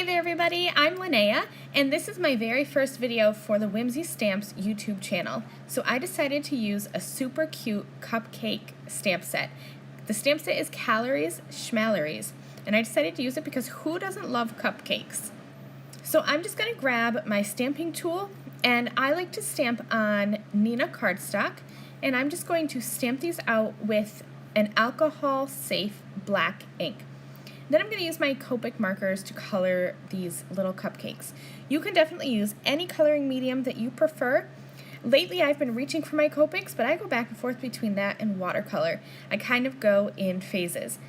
Hi there everybody, I'm Lynnea, and this is my very first video for the Whimsy Stamps YouTube channel. So I decided to use a super cute cupcake stamp set. The stamp set is Calories Shmalories, and I decided to use it because who doesn't love cupcakes? So I'm just going to grab my stamping tool, and I like to stamp on Neenah cardstock, and I'm just going to stamp these out with an alcohol-safe black ink. Then I'm going to use my Copic markers to color these little cupcakes. You can definitely use any coloring medium that you prefer. Lately I've been reaching for my Copics, but I go back and forth between that and watercolor. I kind of go in phases.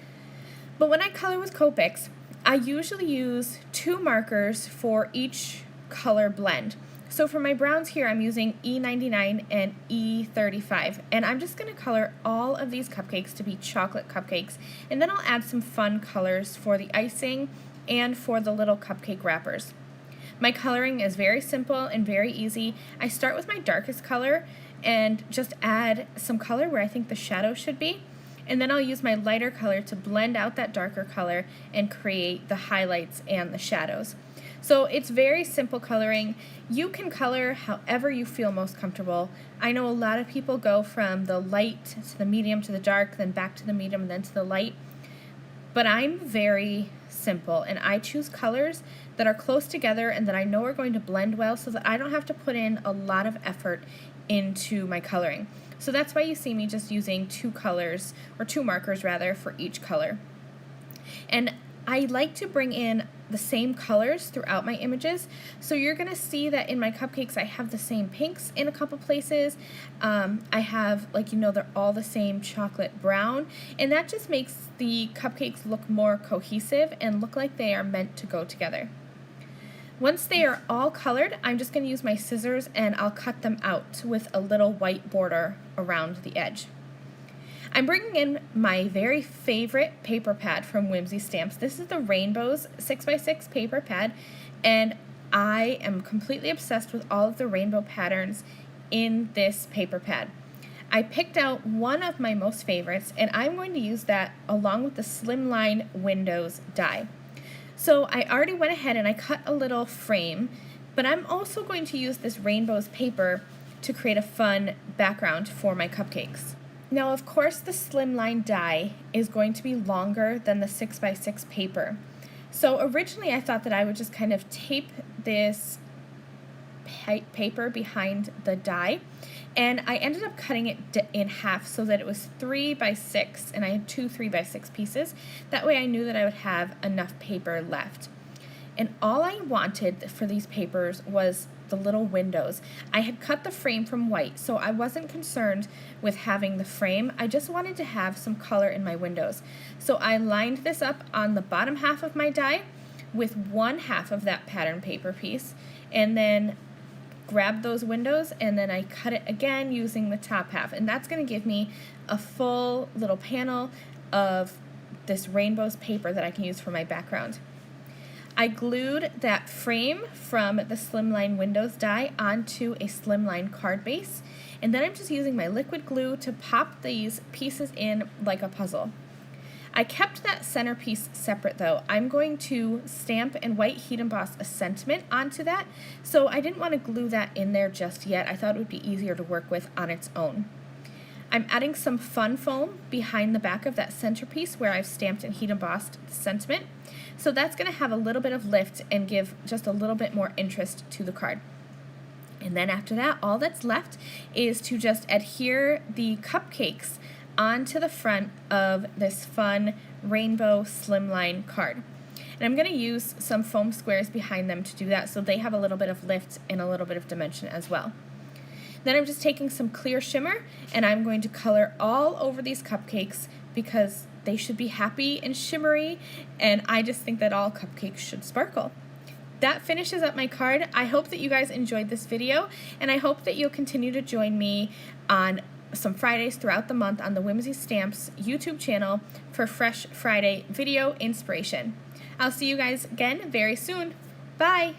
But when I color with Copics, I usually use 2 markers for each color blend. So for my browns here, I'm using E99 and E35, and I'm just going to color all of these cupcakes to be chocolate cupcakes, and then I'll add some fun colors for the icing and for the little cupcake wrappers. My coloring is very simple and very easy. I start with my darkest color and just add some color where I think the shadow should be, and then I'll use my lighter color to blend out that darker color and create the highlights and the shadows. So it's very simple coloring. You can color however you feel most comfortable. I know a lot of people go from the light to the medium to the dark, then back to the medium, and then to the light. But I'm very simple, and I choose colors that are close together and that I know are going to blend well so that I don't have to put in a lot of effort into my coloring. So that's why you see me just using 2 colors, or 2 markers rather, for each color. And I like to bring in the same colors throughout my images, so you're going to see that in my cupcakes I have the same pinks in a couple places. I have, they're all the same chocolate brown, and that just makes the cupcakes look more cohesive and look like they are meant to go together. Once they are all colored, I'm just going to use my scissors and I'll cut them out with a little white border around the edge. I'm bringing in my very favorite paper pad from Whimsy Stamps. This is the Rainbows 6x6 paper pad, and I am completely obsessed with all of the rainbow patterns in this paper pad. I picked out one of my most favorites, and I'm going to use that along with the Slimline Windows Die. So I already went ahead and I cut a little frame, but I'm also going to use this rainbows paper to create a fun background for my cupcakes. Now, of course, the Slimline die is going to be longer than the 6x6 paper. So originally I thought that I would just kind of tape this paper behind the die, and I ended up cutting it in half so that it was 3x6, and I had 2 3x6 pieces. That way I knew that I would have enough paper left. And all I wanted for these papers was the little windows. I had cut the frame from white, so I wasn't concerned with having the frame. I just wanted to have some color in my windows. So I lined this up on the bottom half of my die with 1/2 of that pattern paper piece, and then grabbed those windows, and then I cut it again using the top half. And that's going to give me a full little panel of this rainbows paper that I can use for my background. I glued that frame from the Slimline Windows die onto a Slimline card base, and then I'm just using my liquid glue to pop these pieces in like a puzzle. I kept that centerpiece separate though. I'm going to stamp and white heat emboss a sentiment onto that, so I didn't want to glue that in there just yet. I thought it would be easier to work with on its own. I'm adding some fun foam behind the back of that centerpiece where I've stamped and heat embossed the sentiment. So that's going to have a little bit of lift and give just a little bit more interest to the card. And then after that, all that's left is to just adhere the cupcakes onto the front of this fun rainbow slimline card. And I'm going to use some foam squares behind them to do that so they have a little bit of lift and a little bit of dimension as well. Then I'm just taking some clear shimmer and I'm going to color all over these cupcakes because they should be happy and shimmery, and I just think that all cupcakes should sparkle. That finishes up my card. I hope that you guys enjoyed this video, and I hope that you'll continue to join me on some Fridays throughout the month on the Whimsy Stamps YouTube channel for Fresh Friday video inspiration. I'll see you guys again very soon. Bye!